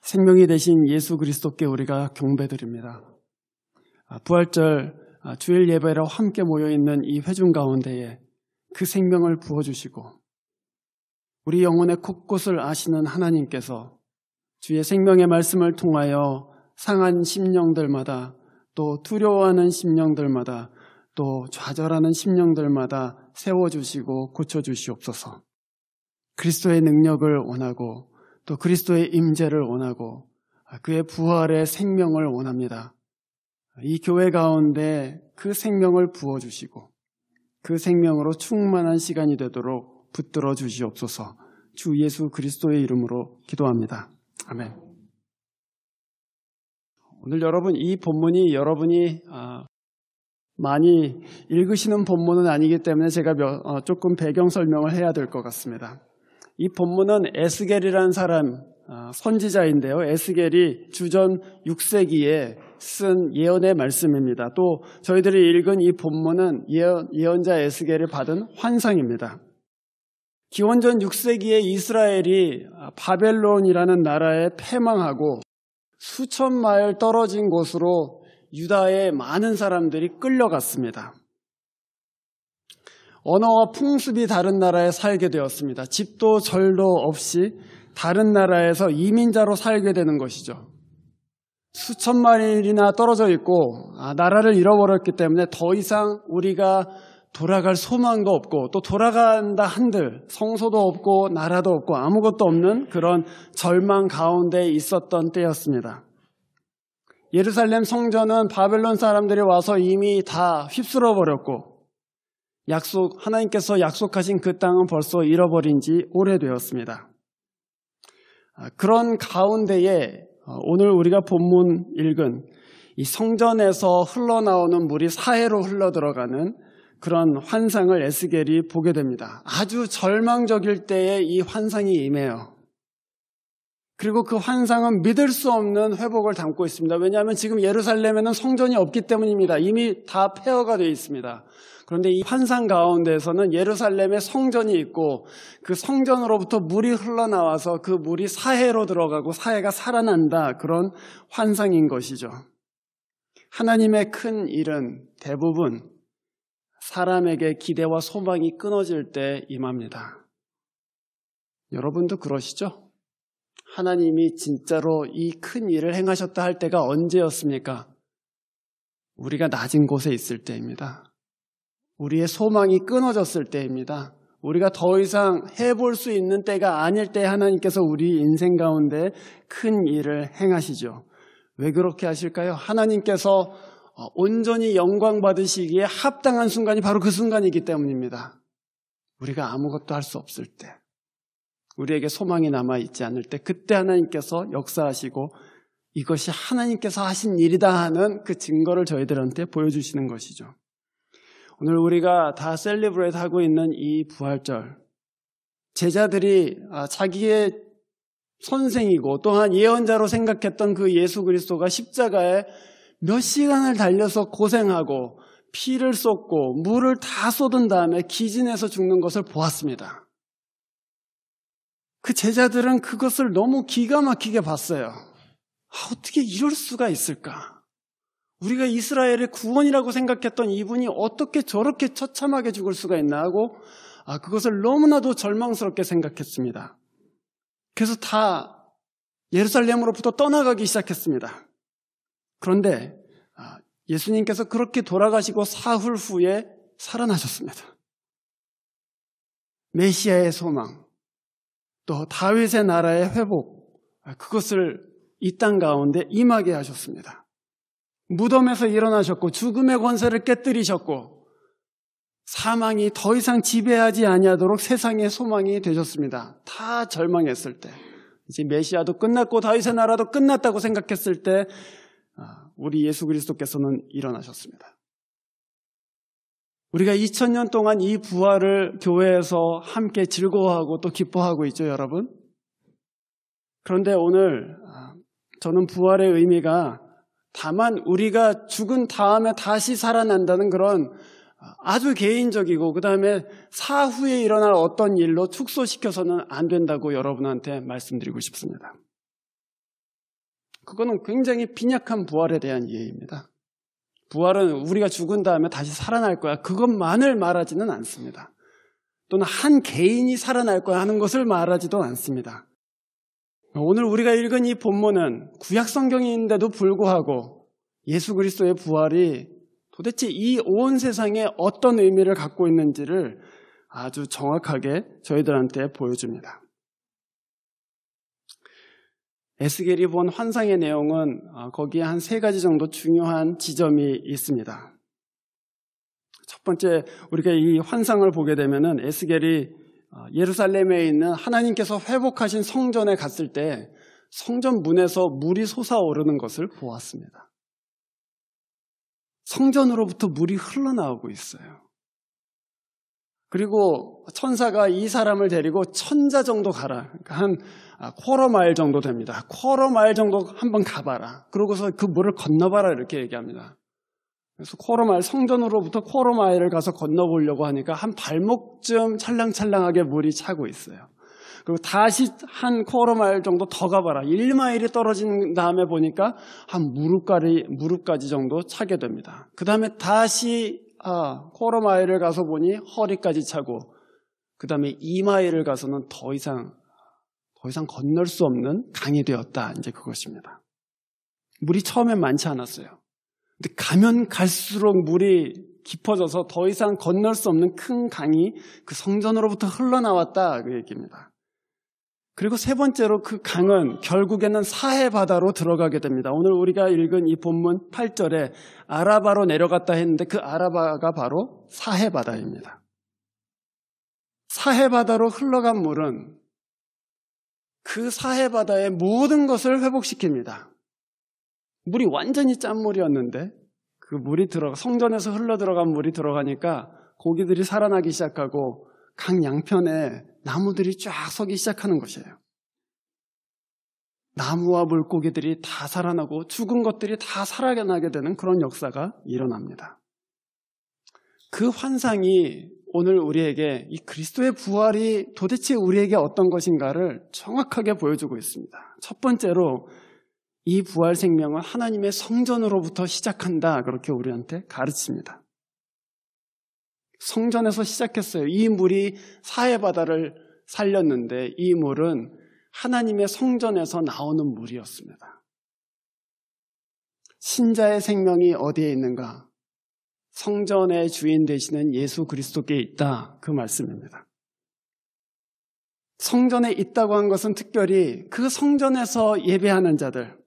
생명이 되신 예수 그리스도께 우리가 경배드립니다. 부활절 주일 예배로 함께 모여있는 이 회중 가운데에 그 생명을 부어주시고 우리 영혼의 곳곳을 아시는 하나님께서 주의 생명의 말씀을 통하여 상한 심령들마다 또 두려워하는 심령들마다 또 좌절하는 심령들마다 세워주시고 고쳐주시옵소서. 그리스도의 능력을 원하고 또 그리스도의 임재를 원하고 그의 부활의 생명을 원합니다. 이 교회 가운데 그 생명을 부어주시고 그 생명으로 충만한 시간이 되도록 붙들어 주시옵소서. 주 예수 그리스도의 이름으로 기도합니다. 아멘. 오늘 여러분 이 본문이 여러분이 많이 읽으시는 본문은 아니기 때문에 제가 조금 배경 설명을 해야 될 것 같습니다. 이 본문은 에스겔이라는 사람 선지자인데요. 에스겔이 주전 6세기에 쓴 예언의 말씀입니다. 또 저희들이 읽은 이 본문은 예언자 에스겔이 받은 환상입니다. 기원전 6세기에 이스라엘이 바벨론이라는 나라에 패망하고 수천 마일 떨어진 곳으로 유다의 많은 사람들이 끌려갔습니다. 언어와 풍습이 다른 나라에 살게 되었습니다. 집도 절도 없이 다른 나라에서 이민자로 살게 되는 것이죠. 수천 마일이나 떨어져 있고 나라를 잃어버렸기 때문에 더 이상 우리가 돌아갈 소망도 없고 또 돌아간다 한들 성소도 없고 나라도 없고 아무것도 없는 그런 절망 가운데 있었던 때였습니다. 예루살렘 성전은 바벨론 사람들이 와서 이미 다 휩쓸어 버렸고 하나님께서 약속하신 그 땅은 벌써 잃어버린 지 오래되었습니다. 그런 가운데에 오늘 우리가 본문 읽은 이 성전에서 흘러나오는 물이 사해로 흘러들어가는 그런 환상을 에스겔이 보게 됩니다. 아주 절망적일 때에 이 환상이 임해요. 그리고 그 환상은 믿을 수 없는 회복을 담고 있습니다. 왜냐하면 지금 예루살렘에는 성전이 없기 때문입니다. 이미 다 폐허가 되어 있습니다. 그런데 이 환상 가운데에서는 예루살렘에 성전이 있고 그 성전으로부터 물이 흘러나와서 그 물이 사해로 들어가고 사해가 살아난다. 그런 환상인 것이죠. 하나님의 큰 일은 대부분 사람에게 기대와 소망이 끊어질 때 임합니다. 여러분도 그러시죠? 하나님이 진짜로 이 큰 일을 행하셨다 할 때가 언제였습니까? 우리가 낮은 곳에 있을 때입니다. 우리의 소망이 끊어졌을 때입니다. 우리가 더 이상 해볼 수 있는 때가 아닐 때 하나님께서 우리 인생 가운데 큰 일을 행하시죠. 왜 그렇게 하실까요? 하나님께서 온전히 영광 받으시기에 합당한 순간이 바로 그 순간이기 때문입니다. 우리가 아무것도 할 수 없을 때, 우리에게 소망이 남아있지 않을 때 그때 하나님께서 역사하시고 이것이 하나님께서 하신 일이다 하는 그 증거를 저희들한테 보여주시는 것이죠. 오늘 우리가 다 셀리브레이트 하고 있는 이 부활절, 제자들이 자기의 선생이고 또한 예언자로 생각했던 그 예수 그리스도가 십자가에 몇 시간을 달려서 고생하고 피를 쏟고 물을 다 쏟은 다음에 기진해서 죽는 것을 보았습니다. 그 제자들은 그것을 너무 기가 막히게 봤어요. 어떻게 이럴 수가 있을까? 우리가 이스라엘의 구원이라고 생각했던 이분이 어떻게 저렇게 처참하게 죽을 수가 있나 하고 그것을 너무나도 절망스럽게 생각했습니다. 그래서 다 예루살렘으로부터 떠나가기 시작했습니다. 그런데 예수님께서 그렇게 돌아가시고 사흘 후에 살아나셨습니다. 메시아의 소망, 또 다윗의 나라의 회복, 그것을 이 땅 가운데 임하게 하셨습니다. 무덤에서 일어나셨고 죽음의 권세를 깨뜨리셨고 사망이 더 이상 지배하지 아니하도록 세상의 소망이 되셨습니다. 다 절망했을 때, 이제 메시아도 끝났고 다윗의 나라도 끝났다고 생각했을 때 우리 예수 그리스도께서는 일어나셨습니다. 우리가 2000년 동안 이 부활을 교회에서 함께 즐거워하고 또 기뻐하고 있죠, 여러분. 그런데 오늘 저는 부활의 의미가 다만 우리가 죽은 다음에 다시 살아난다는 그런 아주 개인적이고 그 다음에 사후에 일어날 어떤 일로 축소시켜서는 안 된다고 여러분한테 말씀드리고 싶습니다. 그거는 굉장히 빈약한 부활에 대한 이해입니다. 부활은 우리가 죽은 다음에 다시 살아날 거야, 그것만을 말하지는 않습니다. 또는 한 개인이 살아날 거야 하는 것을 말하지도 않습니다. 오늘 우리가 읽은 이 본문은 구약 성경인데도 불구하고 예수 그리스도의 부활이 도대체 이 온 세상에 어떤 의미를 갖고 있는지를 아주 정확하게 저희들한테 보여줍니다. 에스겔이 본 환상의 내용은 거기에 한 3가지 정도 중요한 지점이 있습니다. 첫 번째, 우리가 이 환상을 보게 되면은 에스겔이 예루살렘에 있는 하나님께서 회복하신 성전에 갔을 때 성전 문에서 물이 솟아오르는 것을 보았습니다. 성전으로부터 물이 흘러나오고 있어요. 그리고 천사가 이 사람을 데리고 1000자 정도 가라. 그러니까 한 쿼터 마일 정도 됩니다. 쿼터 마일 정도 한번 가봐라. 그러고서 그 물을 건너봐라 이렇게 얘기합니다. 그래서 쿼터 마일, 성전으로부터 쿼터 마일을 가서 건너보려고 하니까 한 발목쯤 찰랑찰랑하게 물이 차고 있어요. 그리고 다시 한 쿼터 마일 정도 더 가봐라. 1마일이 떨어진 다음에 보니까 한 무릎까지 정도 차게 됩니다. 그 다음에 다시 쿼터 마일을 가서 보니 허리까지 차고, 그 다음에 2마일을 가서는 더 이상 건널 수 없는 강이 되었다. 이제 그것입니다. 물이 처음엔 많지 않았어요. 근데 가면 갈수록 물이 깊어져서 더 이상 건널 수 없는 큰 강이 그 성전으로부터 흘러나왔다. 그 얘기입니다. 그리고 3번째로 그 강은 결국에는 사해 바다로 들어가게 됩니다. 오늘 우리가 읽은 이 본문 8절에 아라바로 내려갔다 했는데 그 아라바가 바로 사해 바다입니다. 사해 바다로 흘러간 물은 그 사해 바다의 모든 것을 회복시킵니다. 물이 완전히 짠물이었는데 그 물이 성전에서 흘러 들어간 물이 들어가니까 고기들이 살아나기 시작하고 강 양편에 나무들이 쫙 서기 시작하는 것이에요. 나무와 물고기들이 다 살아나고 죽은 것들이 다 살아나게 되는 그런 역사가 일어납니다. 그 환상이 오늘 우리에게 이 그리스도의 부활이 도대체 우리에게 어떤 것인가를 정확하게 보여주고 있습니다. 첫 번째로 이 부활 생명은 하나님의 성전으로부터 시작한다. 그렇게 우리한테 가르칩니다. 성전에서 시작했어요. 이 물이 사해 바다를 살렸는데 이 물은 하나님의 성전에서 나오는 물이었습니다. 신자의 생명이 어디에 있는가? 성전의 주인 되시는 예수 그리스도께 있다. 그 말씀입니다. 성전에 있다고 한 것은 특별히 그 성전에서 예배하는 자들,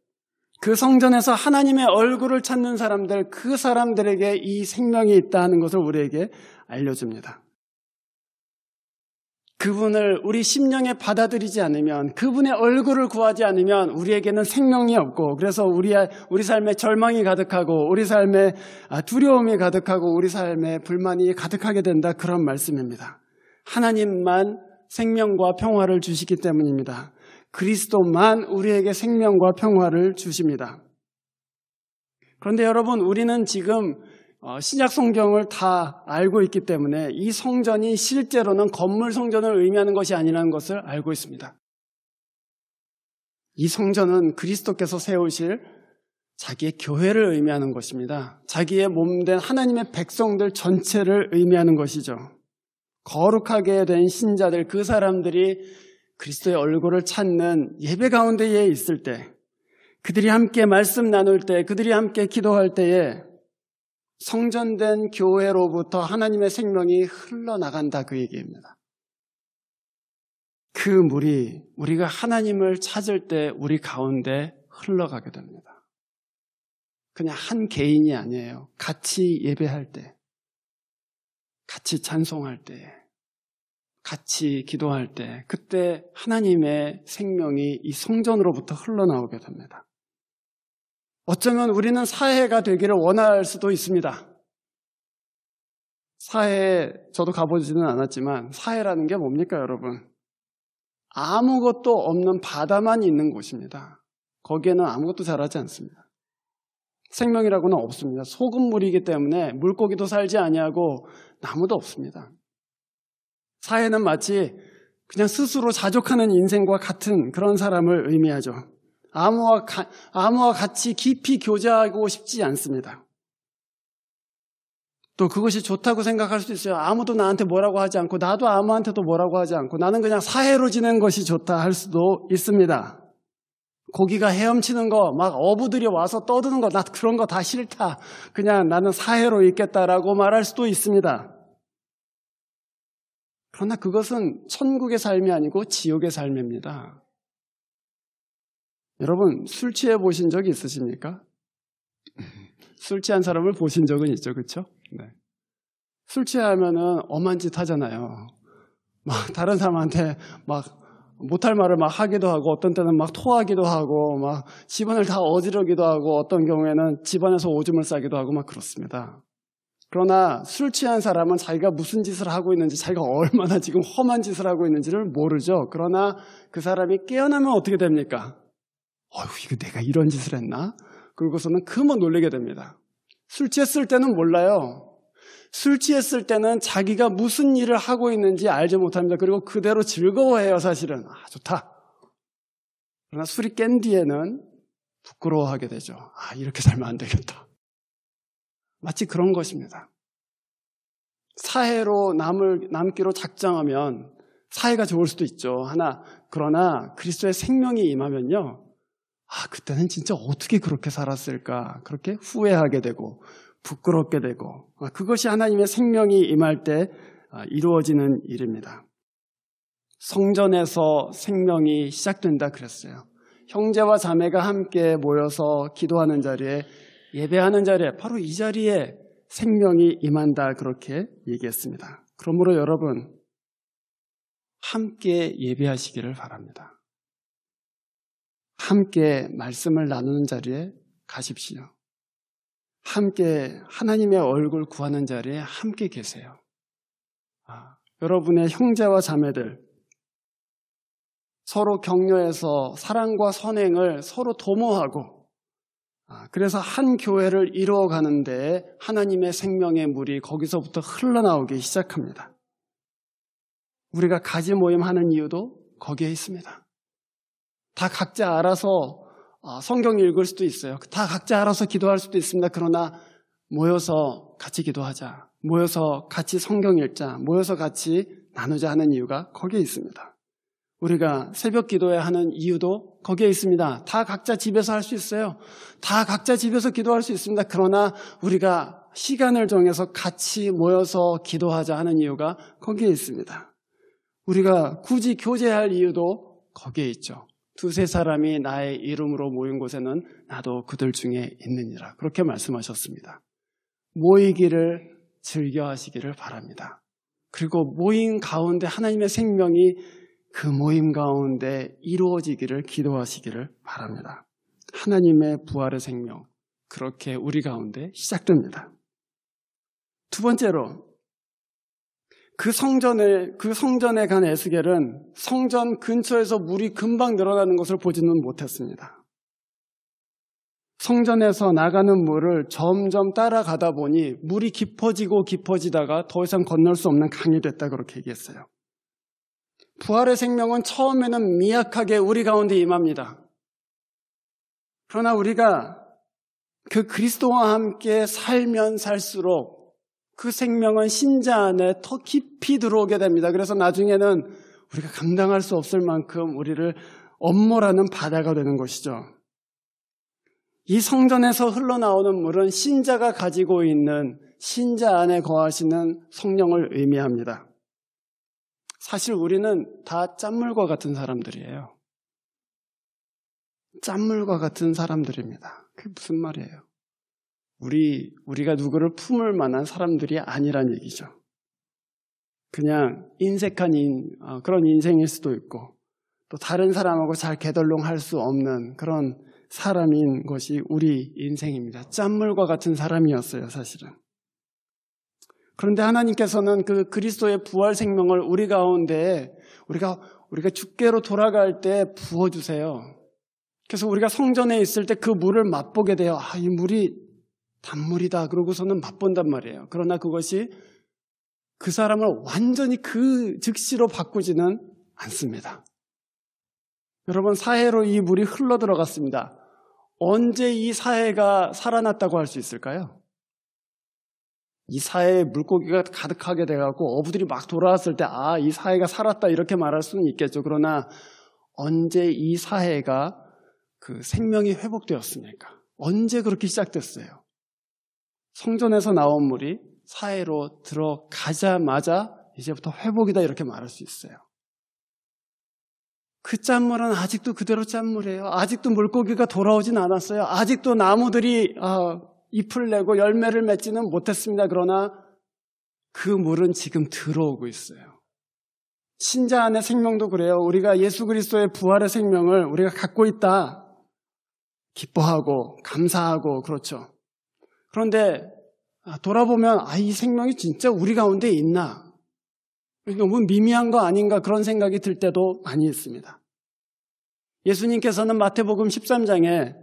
그 성전에서 하나님의 얼굴을 찾는 사람들, 그 사람들에게 이 생명이 있다 하는 것을 우리에게 알려줍니다. 그분을 우리 심령에 받아들이지 않으면, 그분의 얼굴을 구하지 않으면 우리에게는 생명이 없고, 그래서 우리 삶에 절망이 가득하고, 우리 삶에 두려움이 가득하고, 우리 삶에 불만이 가득하게 된다. 그런 말씀입니다. 하나님만 생명과 평화를 주시기 때문입니다. 그리스도만 우리에게 생명과 평화를 주십니다. 그런데 여러분, 우리는 지금 신약 성경을 다 알고 있기 때문에 이 성전이 실제로는 건물 성전을 의미하는 것이 아니라는 것을 알고 있습니다. 이 성전은 그리스도께서 세우실 자기의 교회를 의미하는 것입니다. 자기의 몸된 하나님의 백성들 전체를 의미하는 것이죠. 거룩하게 된 신자들, 그 사람들이 그리스도의 얼굴을 찾는 예배 가운데에 있을 때, 그들이 함께 말씀 나눌 때, 그들이 함께 기도할 때에 성전된 교회로부터 하나님의 생명이 흘러나간다. 그 얘기입니다. 그 물이 우리가 하나님을 찾을 때 우리 가운데 흘러가게 됩니다. 그냥 한 개인이 아니에요. 같이 예배할 때, 같이 찬송할 때, 같이 기도할 때, 그때 하나님의 생명이 이 성전으로부터 흘러나오게 됩니다. 어쩌면 우리는 사해가 되기를 원할 수도 있습니다. 사해, 저도 가보지는 않았지만 사해라는 게 뭡니까, 여러분? 아무것도 없는 바다만 있는 곳입니다. 거기에는 아무것도 자라지 않습니다. 생명이라고는 없습니다. 소금물이기 때문에 물고기도 살지 아니하고 나무도 없습니다. 사해는 마치 그냥 스스로 자족하는 인생과 같은 그런 사람을 의미하죠. 아무와 같이 깊이 교제하고 싶지 않습니다. 또 그것이 좋다고 생각할 수도 있어요. 아무도 나한테 뭐라고 하지 않고 나도 아무한테도 뭐라고 하지 않고 나는 그냥 사해로 지낸 것이 좋다 할 수도 있습니다. 고기가 헤엄치는 거, 막 어부들이 와서 떠드는 거, 나 그런 거 다 싫다. 그냥 나는 사해로 있겠다라고 말할 수도 있습니다. 그러나 그것은 천국의 삶이 아니고 지옥의 삶입니다. 여러분, 술 취해 보신 적이 있으십니까? 술 취한 사람을 보신 적은 있죠, 그렇죠? 네. 술 취하면은 엄한 짓 하잖아요. 막 다른 사람한테 막 못할 말을 막 하기도 하고 어떤 때는 막 토하기도 하고 막 집안을 다 어지르기도 하고 어떤 경우에는 집안에서 오줌을 싸기도 하고 막 그렇습니다. 그러나 술 취한 사람은 자기가 무슨 짓을 하고 있는지 자기가 얼마나 지금 험한 짓을 하고 있는지를 모르죠. 그러나 그 사람이 깨어나면 어떻게 됩니까? 이거 내가 이런 짓을 했나? 그러고서는 그만 놀라게 됩니다. 술 취했을 때는 몰라요. 술 취했을 때는 자기가 무슨 일을 하고 있는지 알지 못합니다. 그리고 그대로 즐거워해요, 사실은. 좋다. 그러나 술이 깬 뒤에는 부끄러워하게 되죠. 이렇게 살면 안 되겠다. 마치 그런 것입니다. 사해로 남기로 작정하면 사해가 좋을 수도 있죠. 그러나 그리스도의 생명이 임하면요. 그때는 진짜 어떻게 그렇게 살았을까? 그렇게 후회하게 되고 부끄럽게 되고 그것이 하나님의 생명이 임할 때 이루어지는 일입니다. 성전에서 생명이 시작된다 그랬어요. 형제와 자매가 함께 모여서 기도하는 자리에 예배하는 자리에 바로 이 자리에 생명이 임한다 그렇게 얘기했습니다. 그러므로 여러분 함께 예배하시기를 바랍니다. 함께 말씀을 나누는 자리에 가십시오. 함께 하나님의 얼굴 구하는 자리에 함께 계세요. 여러분의 형제와 자매들 서로 격려해서 사랑과 선행을 서로 도모하고 그래서 한 교회를 이루어가는 데 하나님의 생명의 물이 거기서부터 흘러나오기 시작합니다. 우리가 가지 모임 하는 이유도 거기에 있습니다. 다 각자 알아서 성경 읽을 수도 있어요. 다 각자 알아서 기도할 수도 있습니다. 그러나 모여서 같이 기도하자. 모여서 같이 성경 읽자. 모여서 같이 나누자 하는 이유가 거기에 있습니다. 우리가 새벽 기도회 하는 이유도 거기에 있습니다. 다 각자 집에서 할 수 있어요. 다 각자 집에서 기도할 수 있습니다. 그러나 우리가 시간을 정해서 같이 모여서 기도하자 하는 이유가 거기에 있습니다. 우리가 굳이 교제할 이유도 거기에 있죠. 두세 사람이 나의 이름으로 모인 곳에는 나도 그들 중에 있느니라. 그렇게 말씀하셨습니다. 모이기를 즐겨하시기를 바랍니다. 그리고 모임 가운데 하나님의 생명이 그 모임 가운데 이루어지기를 기도하시기를 바랍니다. 하나님의 부활의 생명, 그렇게 우리 가운데 시작됩니다. 두 번째로 그 성전에 간 에스겔은 성전 근처에서 물이 금방 늘어나는 것을 보지는 못했습니다. 성전에서 나가는 물을 점점 따라가다 보니 물이 깊어지고 깊어지다가 더 이상 건널 수 없는 강이 됐다 그렇게 얘기했어요. 부활의 생명은 처음에는 미약하게 우리 가운데 임합니다. 그러나 우리가 그 그리스도와 함께 살면 살수록 그 생명은 신자 안에 더 깊이 들어오게 됩니다. 그래서 나중에는 우리가 감당할 수 없을 만큼 우리를 엄몰하는 바다가 되는 것이죠. 이 성전에서 흘러나오는 물은 신자가 가지고 있는 신자 안에 거하시는 성령을 의미합니다. 사실 우리는 다 짠물과 같은 사람들이에요. 짠물과 같은 사람들입니다. 그게 무슨 말이에요? 우리가 누구를 품을 만한 사람들이 아니란 얘기죠. 그냥 인색한 그런 인생일 수도 있고 또 다른 사람하고 잘 개덜롱할 수 없는 그런 사람인 것이 우리 인생입니다. 짠물과 같은 사람이었어요, 사실은. 그런데 하나님께서는 그 그리스도의 부활 생명을 우리 가운데 우리가 주께로 돌아갈 때 부어주세요. 그래서 우리가 성전에 있을 때 그 물을 맛보게 돼요. 이 물이 단물이다. 그러고서는 맛본단 말이에요. 그러나 그것이 그 사람을 완전히 그 즉시로 바꾸지는 않습니다. 여러분, 사해로 이 물이 흘러 들어갔습니다. 언제 이 사해가 살아났다고 할 수 있을까요? 이 사해에 물고기가 가득하게 돼갖고 어부들이 막 돌아왔을 때 이 사해가 살았다 이렇게 말할 수는 있겠죠. 그러나 언제 이 사해가 그 생명이 회복되었습니까? 언제 그렇게 시작됐어요? 성전에서 나온 물이 사해로 들어가자마자 이제부터 회복이다 이렇게 말할 수 있어요. 그 짠물은 아직도 그대로 짠물이에요. 아직도 물고기가 돌아오진 않았어요. 아직도 나무들이 잎을 내고 열매를 맺지는 못했습니다. 그러나 그 물은 지금 들어오고 있어요. 신자 안의 생명도 그래요. 우리가 예수 그리스도의 부활의 생명을 우리가 갖고 있다. 기뻐하고 감사하고 그렇죠. 그런데 돌아보면 이 생명이 진짜 우리 가운데 있나? 너무 미미한 거 아닌가 그런 생각이 들 때도 많이 있습니다. 예수님께서는 마태복음 13장에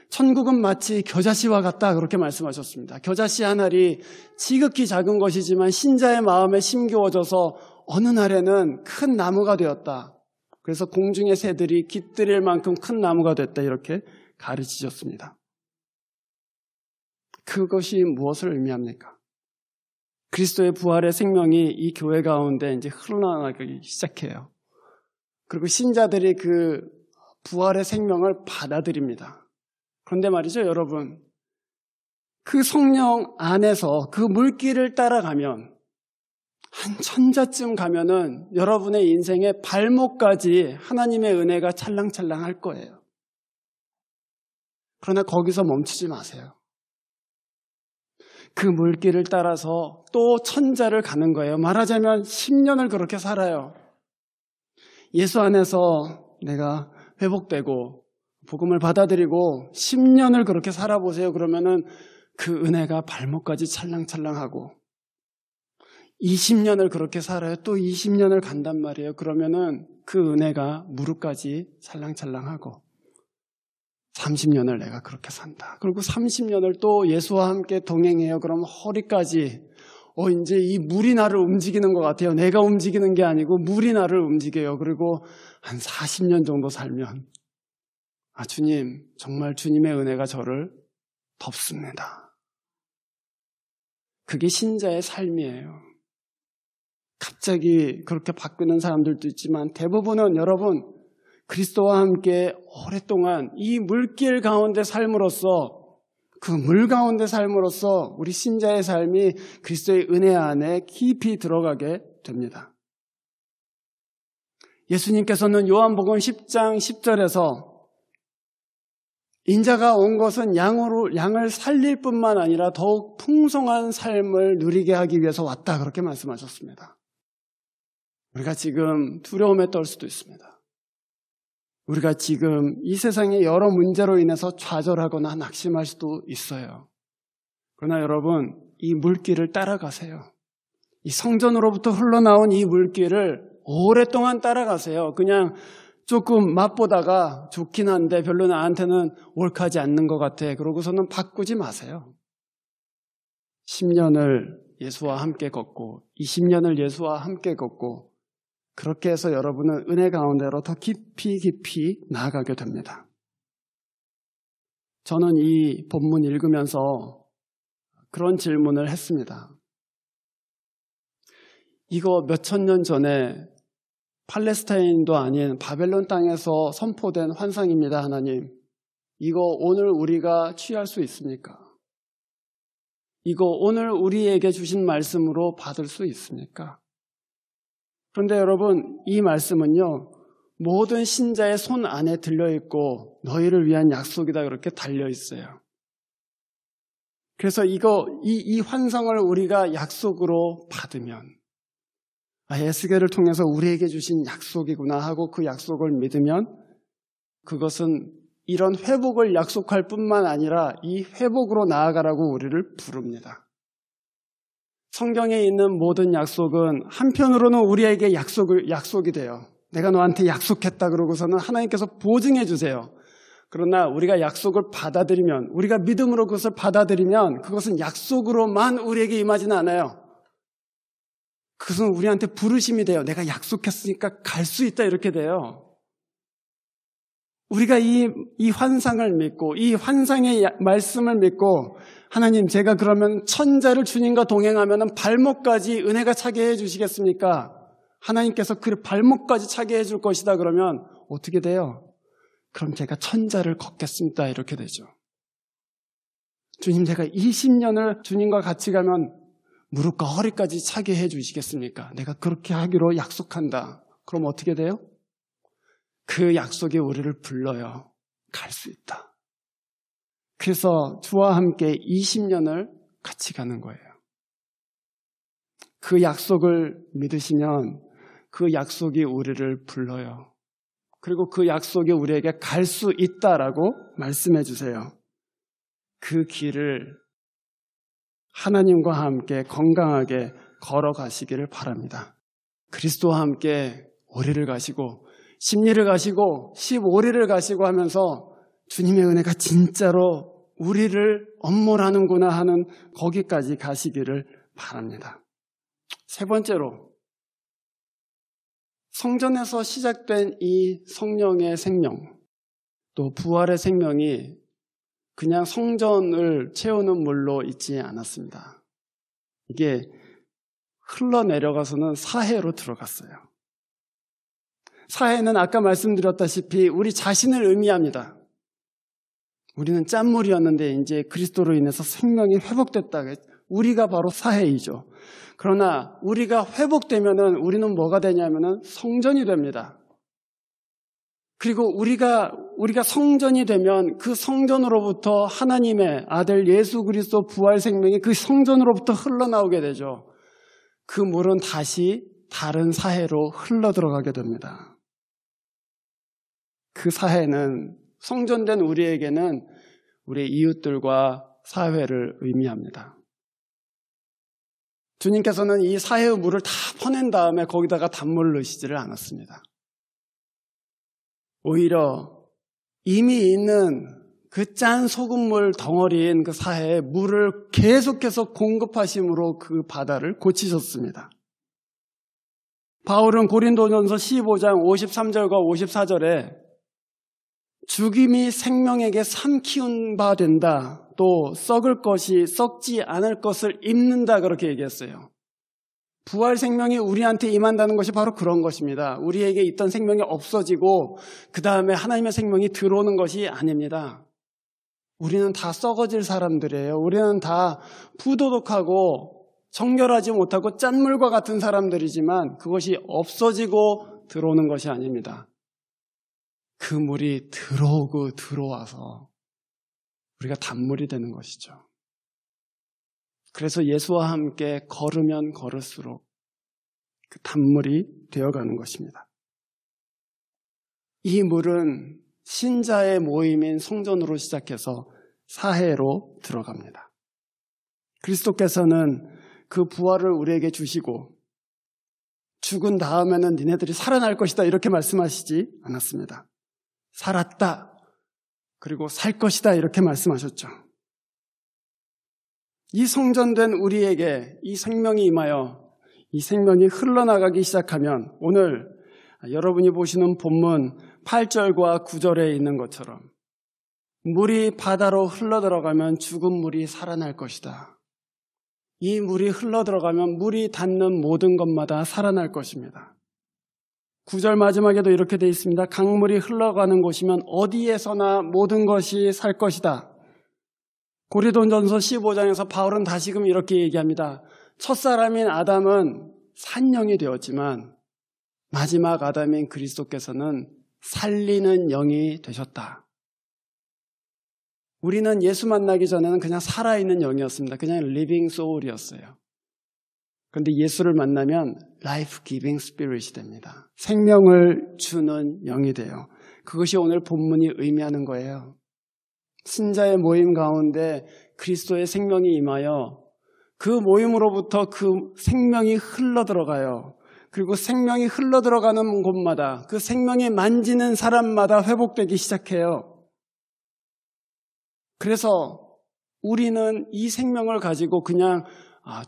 천국은 마치 겨자씨와 같다 그렇게 말씀하셨습니다. 겨자씨 한 알이 지극히 작은 것이지만 신자의 마음에 심겨워져서 어느 날에는 큰 나무가 되었다. 그래서 공중의 새들이 깃들일 만큼 큰 나무가 됐다 이렇게 가르치셨습니다. 그것이 무엇을 의미합니까? 그리스도의 부활의 생명이 이 교회 가운데 이제 흘러나가기 시작해요. 그리고 신자들이 그 부활의 생명을 받아들입니다. 그런데 말이죠, 여러분. 그 성령 안에서 그 물길을 따라가면 한 천자쯤 가면은 여러분의 인생의 발목까지 하나님의 은혜가 찰랑찰랑 할 거예요. 그러나 거기서 멈추지 마세요. 그 물길을 따라서 또 천자를 가는 거예요. 말하자면 10년을 그렇게 살아요. 예수 안에서 내가 회복되고 복음을 받아들이고 10년을 그렇게 살아보세요. 그러면은 그 은혜가 발목까지 찰랑찰랑하고 20년을 그렇게 살아요. 또 20년을 간단 말이에요. 그러면은 그 은혜가 무릎까지 찰랑찰랑하고 30년을 내가 그렇게 산다. 그리고 30년을 또 예수와 함께 동행해요. 그럼 허리까지 이제 이 물이 나를 움직이는 것 같아요. 내가 움직이는 게 아니고 물이 나를 움직여요. 그리고 한 40년 정도 살면 주님, 정말 주님의 은혜가 저를 덮습니다. 그게 신자의 삶이에요. 갑자기 그렇게 바꾸는 사람들도 있지만 대부분은 여러분 그리스도와 함께 오랫동안 이 물길 가운데 삶으로써 그 물 가운데 삶으로써 우리 신자의 삶이 그리스도의 은혜 안에 깊이 들어가게 됩니다. 예수님께서는 요한복음 10장 10절에서 인자가 온 것은 양을 살릴 뿐만 아니라 더욱 풍성한 삶을 누리게 하기 위해서 왔다 그렇게 말씀하셨습니다. 우리가 지금 두려움에 떨 수도 있습니다. 우리가 지금 이 세상의 여러 문제로 인해서 좌절하거나 낙심할 수도 있어요. 그러나 여러분, 이 물길을 따라가세요. 이 성전으로부터 흘러나온 이 물길을 오랫동안 따라가세요. 그냥 조금 맛보다가 좋긴 한데 별로 나한테는 옳지 않는 것 같아. 그러고서는 바꾸지 마세요. 10년을 예수와 함께 걷고 20년을 예수와 함께 걷고 그렇게 해서 여러분은 은혜 가운데로 더 깊이 나아가게 됩니다. 저는 이 본문 읽으면서 그런 질문을 했습니다. 이거 몇천 년 전에 팔레스타인도 아닌 바벨론 땅에서 선포된 환상입니다, 하나님. 이거 오늘 우리가 취할 수 있습니까? 이거 오늘 우리에게 주신 말씀으로 받을 수 있습니까? 그런데 여러분, 이 말씀은요, 모든 신자의 손 안에 들려있고 너희를 위한 약속이다 그렇게 달려있어요. 그래서 이 환상을 우리가 약속으로 받으면 에스겔을 통해서 우리에게 주신 약속이구나 하고 그 약속을 믿으면 그것은 이런 회복을 약속할 뿐만 아니라 이 회복으로 나아가라고 우리를 부릅니다. 성경에 있는 모든 약속은 한편으로는 우리에게 약속이 돼요. 내가 너한테 약속했다 그러고서는 하나님께서 보증해 주세요. 그러나 우리가 약속을 받아들이면, 우리가 믿음으로 그것을 받아들이면 그것은 약속으로만 우리에게 임하지는 않아요. 그것은 우리한테 부르심이 돼요. 내가 약속했으니까 갈 수 있다 이렇게 돼요. 우리가 이 환상을 믿고 이 환상의 말씀을 믿고 하나님 제가 그러면 천자를 주님과 동행하면 발목까지 은혜가 차게 해주시겠습니까? 하나님께서 그 발목까지 차게 해줄 것이다 그러면 어떻게 돼요? 그럼 제가 천자를 걷겠습니다 이렇게 되죠. 주님 제가 20년을 주님과 같이 가면 무릎과 허리까지 차게 해주시겠습니까? 내가 그렇게 하기로 약속한다. 그럼 어떻게 돼요? 그 약속에 우리를 불러요. 갈 수 있다. 그래서 주와 함께 20년을 같이 가는 거예요. 그 약속을 믿으시면 그 약속이 우리를 불러요. 그리고 그 약속이 우리에게 갈 수 있다라고 말씀해 주세요. 그 길을 하나님과 함께 건강하게 걸어가시기를 바랍니다. 그리스도와 함께 오리를 가시고 10리를 가시고 15리를 가시고 하면서 주님의 은혜가 진짜로 우리를 엄몰하는구나 하는 거기까지 가시기를 바랍니다. 세 번째로 성전에서 시작된 이 성령의 생명 또 부활의 생명이 그냥 성전을 채우는 물로 있지 않았습니다. 이게 흘러내려가서는 사해로 들어갔어요. 사해는 아까 말씀드렸다시피 우리 자신을 의미합니다. 우리는 짠물이었는데 이제 그리스도로 인해서 생명이 회복됐다. 우리가 바로 사해이죠. 그러나 우리가 회복되면은 우리는 뭐가 되냐면은 성전이 됩니다. 그리고 우리가 성전이 되면 그 성전으로부터 하나님의 아들 예수 그리스도 부활 생명이 그 성전으로부터 흘러나오게 되죠. 그 물은 다시 다른 사해로 흘러들어가게 됩니다. 그 사해는 성전된 우리에게는 우리 이웃들과 사회를 의미합니다. 주님께서는 이 사해의 물을 다 퍼낸 다음에 거기다가 단물을 넣으시지를 않았습니다. 오히려 이미 있는 그 짠 소금물 덩어리인 그 사해에 물을 계속해서 공급하심으로 그 바다를 고치셨습니다. 바울은 고린도전서 15장 53절과 54절에 죽임이 생명에게 삼키운 바 된다. 또 썩을 것이 썩지 않을 것을 입는다 그렇게 얘기했어요. 부활 생명이 우리한테 임한다는 것이 바로 그런 것입니다. 우리에게 있던 생명이 없어지고 그 다음에 하나님의 생명이 들어오는 것이 아닙니다. 우리는 다 썩어질 사람들이에요. 우리는 다 부도덕하고 정결하지 못하고 짠물과 같은 사람들이지만 그것이 없어지고 들어오는 것이 아닙니다. 그 물이 들어오고 들어와서 우리가 단물이 되는 것이죠. 그래서 예수와 함께 걸으면 걸을수록 그 단물이 되어가는 것입니다. 이 물은 신자의 모임인 성전으로 시작해서 사해로 들어갑니다. 그리스도께서는 그 부활을 우리에게 주시고 죽은 다음에는 니네들이 살아날 것이다 이렇게 말씀하시지 않았습니다. 살았다. 그리고 살 것이다 이렇게 말씀하셨죠. 이 성전된 우리에게 이 생명이 임하여 이 생명이 흘러나가기 시작하면 오늘 여러분이 보시는 본문 8절과 9절에 있는 것처럼 물이 바다로 흘러들어가면 죽은 물이 살아날 것이다. 이 물이 흘러들어가면 물이 닿는 모든 것마다 살아날 것입니다. 9절 마지막에도 이렇게 되어 있습니다. 강물이 흘러가는 곳이면 어디에서나 모든 것이 살 것이다. 고린도전서 15장에서 바울은 다시금 이렇게 얘기합니다. 첫사람인 아담은 산영이 되었지만 마지막 아담인 그리스도께서는 살리는 영이 되셨다. 우리는 예수 만나기 전에는 그냥 살아있는 영이었습니다. 그냥 리빙 소울이었어요. 그런데 예수를 만나면 라이프 기빙 스피릿이 됩니다. 생명을 주는 영이 돼요. 그것이 오늘 본문이 의미하는 거예요. 신자의 모임 가운데 그리스도의 생명이 임하여 그 모임으로부터 그 생명이 흘러들어가요. 그리고 생명이 흘러들어가는 곳마다 그 생명이 만지는 사람마다 회복되기 시작해요. 그래서 우리는 이 생명을 가지고 그냥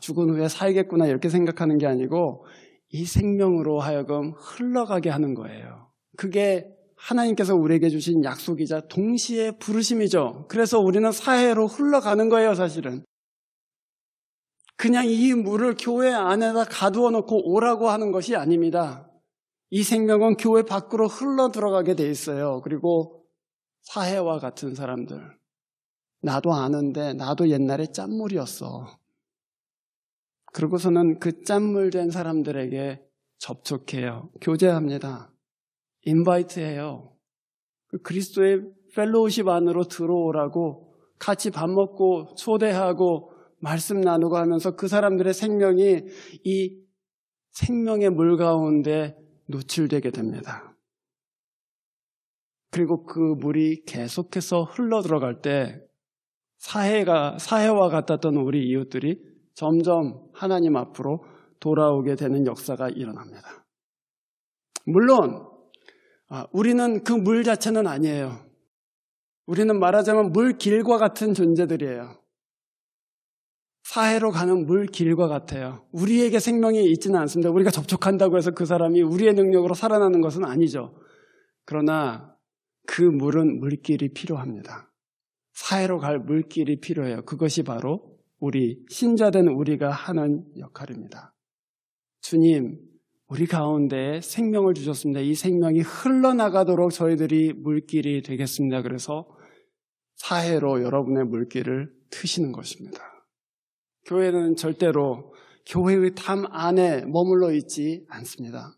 죽은 후에 살겠구나 이렇게 생각하는 게 아니고 이 생명으로 하여금 흘러가게 하는 거예요. 그게 하나님께서 우리에게 주신 약속이자 동시에 부르심이죠. 그래서 우리는 사해로 흘러가는 거예요, 사실은. 그냥 이 물을 교회 안에다 가두어 놓고 오라고 하는 것이 아닙니다. 이 생명은 교회 밖으로 흘러 들어가게 돼 있어요. 그리고 사해와 같은 사람들. 나도 아는데 나도 옛날에 짠물이었어. 그러고서는 그 짠물된 사람들에게 접촉해요. 교제합니다. 인바이트해요. 그리스도의 펠로우십 안으로 들어오라고 같이 밥 먹고 초대하고 말씀 나누고 하면서 그 사람들의 생명이 이 생명의 물 가운데 노출되게 됩니다. 그리고 그 물이 계속해서 흘러 들어갈 때 사해와 같았던 우리 이웃들이 점점 하나님 앞으로 돌아오게 되는 역사가 일어납니다. 물론 우리는 그 물 자체는 아니에요. 우리는 말하자면 물길과 같은 존재들이에요. 사해로 가는 물길과 같아요. 우리에게 생명이 있지는 않습니다. 우리가 접촉한다고 해서 그 사람이 우리의 능력으로 살아나는 것은 아니죠. 그러나 그 물은 물길이 필요합니다. 사해로 갈 물길이 필요해요. 그것이 바로 우리 신자된 우리가 하는 역할입니다. 주님, 우리 가운데 생명을 주셨습니다. 이 생명이 흘러나가도록 저희들이 물길이 되겠습니다. 그래서 사해로 여러분의 물길을 트시는 것입니다. 교회는 절대로 교회의 담 안에 머물러 있지 않습니다.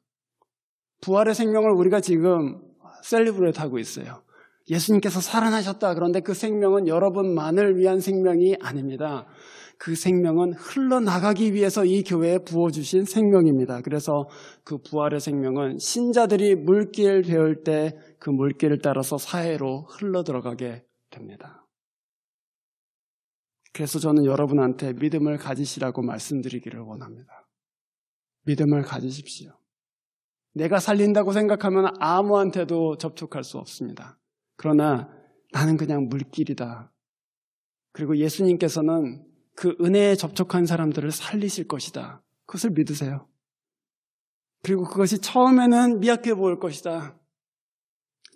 부활의 생명을 우리가 지금 셀리브레이트 하고 있어요. 예수님께서 살아나셨다. 그런데 그 생명은 여러분만을 위한 생명이 아닙니다. 그 생명은 흘러나가기 위해서 이 교회에 부어주신 생명입니다. 그래서 그 부활의 생명은 신자들이 물길 배울 때 그 물길을 따라서 사해로 흘러들어가게 됩니다. 그래서 저는 여러분한테 믿음을 가지시라고 말씀드리기를 원합니다. 믿음을 가지십시오. 내가 살린다고 생각하면 아무한테도 접촉할 수 없습니다. 그러나 나는 그냥 물길이다. 그리고 예수님께서는 그 은혜에 접촉한 사람들을 살리실 것이다. 그것을 믿으세요. 그리고 그것이 처음에는 미약해 보일 것이다.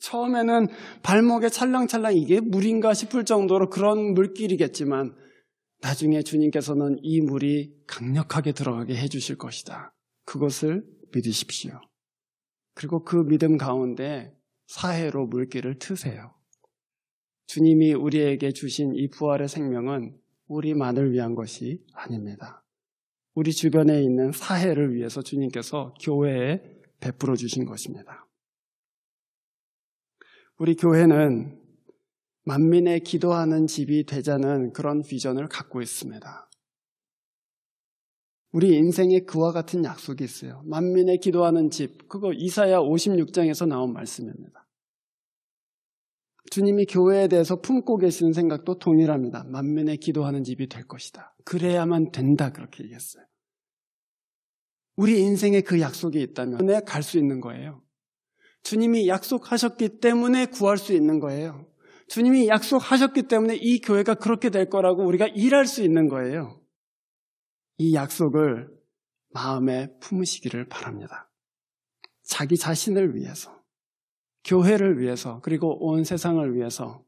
처음에는 발목에 찰랑찰랑 이게 물인가 싶을 정도로 그런 물길이겠지만 나중에 주님께서는 이 물이 강력하게 들어가게 해주실 것이다. 그것을 믿으십시오. 그리고 그 믿음 가운데 사해로 물길을 트세요. 주님이 우리에게 주신 이 부활의 생명은 우리만을 위한 것이 아닙니다. 우리 주변에 있는 사해를 위해서 주님께서 교회에 베풀어 주신 것입니다. 우리 교회는 만민의 기도하는 집이 되자는 그런 비전을 갖고 있습니다. 우리 인생에 그와 같은 약속이 있어요. 만민의 기도하는 집, 그거 이사야 56장에서 나온 말씀입니다. 주님이 교회에 대해서 품고 계시는 생각도 동일합니다. 만민의 기도하는 집이 될 것이다. 그래야만 된다 그렇게 얘기했어요. 우리 인생에 그 약속이 있다면 내가 갈 수 있는 거예요. 주님이 약속하셨기 때문에 구할 수 있는 거예요. 주님이 약속하셨기 때문에 이 교회가 그렇게 될 거라고 우리가 일할 수 있는 거예요. 이 약속을 마음에 품으시기를 바랍니다. 자기 자신을 위해서, 교회를 위해서, 그리고 온 세상을 위해서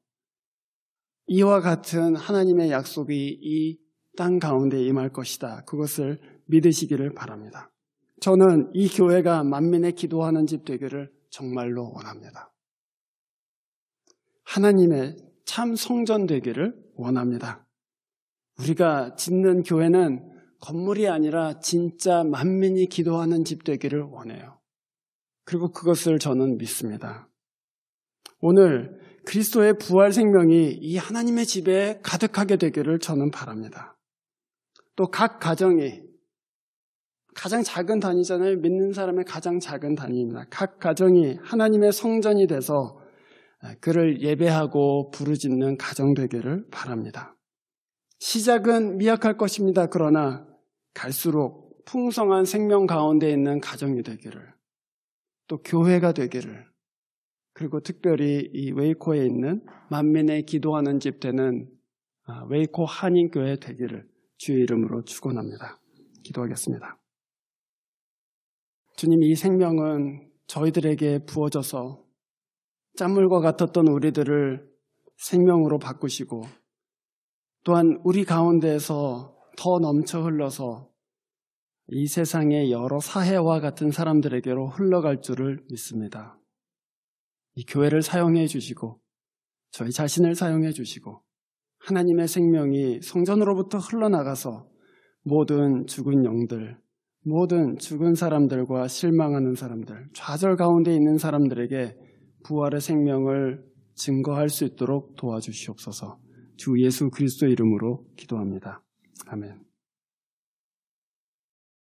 이와 같은 하나님의 약속이 이 땅 가운데 임할 것이다. 그것을 믿으시기를 바랍니다. 저는 이 교회가 만민의 기도하는 집 되기를 정말로 원합니다. 하나님의 참 성전 되기를 원합니다. 우리가 짓는 교회는 건물이 아니라 진짜 만민이 기도하는 집 되기를 원해요. 그리고 그것을 저는 믿습니다. 오늘 그리스도의 부활 생명이 이 하나님의 집에 가득하게 되기를 저는 바랍니다. 또 각 가정이 가장 작은 단위잖아요. 믿는 사람의 가장 작은 단위입니다. 각 가정이 하나님의 성전이 돼서 그를 예배하고 부르짖는 가정 되기를 바랍니다. 시작은 미약할 것입니다. 그러나 갈수록 풍성한 생명 가운데 있는 가정이 되기를, 또 교회가 되기를, 그리고 특별히 이 웨이코에 있는 만민의 기도하는 집 되는 웨이코 한인교회 되기를 주의 이름으로 축원합니다. 기도하겠습니다. 주님, 이 생명은 저희들에게 부어져서 짠물과 같았던 우리들을 생명으로 바꾸시고 또한 우리 가운데에서 더 넘쳐 흘러서 이 세상의 여러 사해와 같은 사람들에게로 흘러갈 줄을 믿습니다. 이 교회를 사용해 주시고 저희 자신을 사용해 주시고 하나님의 생명이 성전으로부터 흘러나가서 모든 죽은 영들, 모든 죽은 사람들과 실망하는 사람들, 좌절 가운데 있는 사람들에게 부활의 생명을 증거할 수 있도록 도와주시옵소서. 주 예수 그리스도 이름으로 기도합니다. 아멘.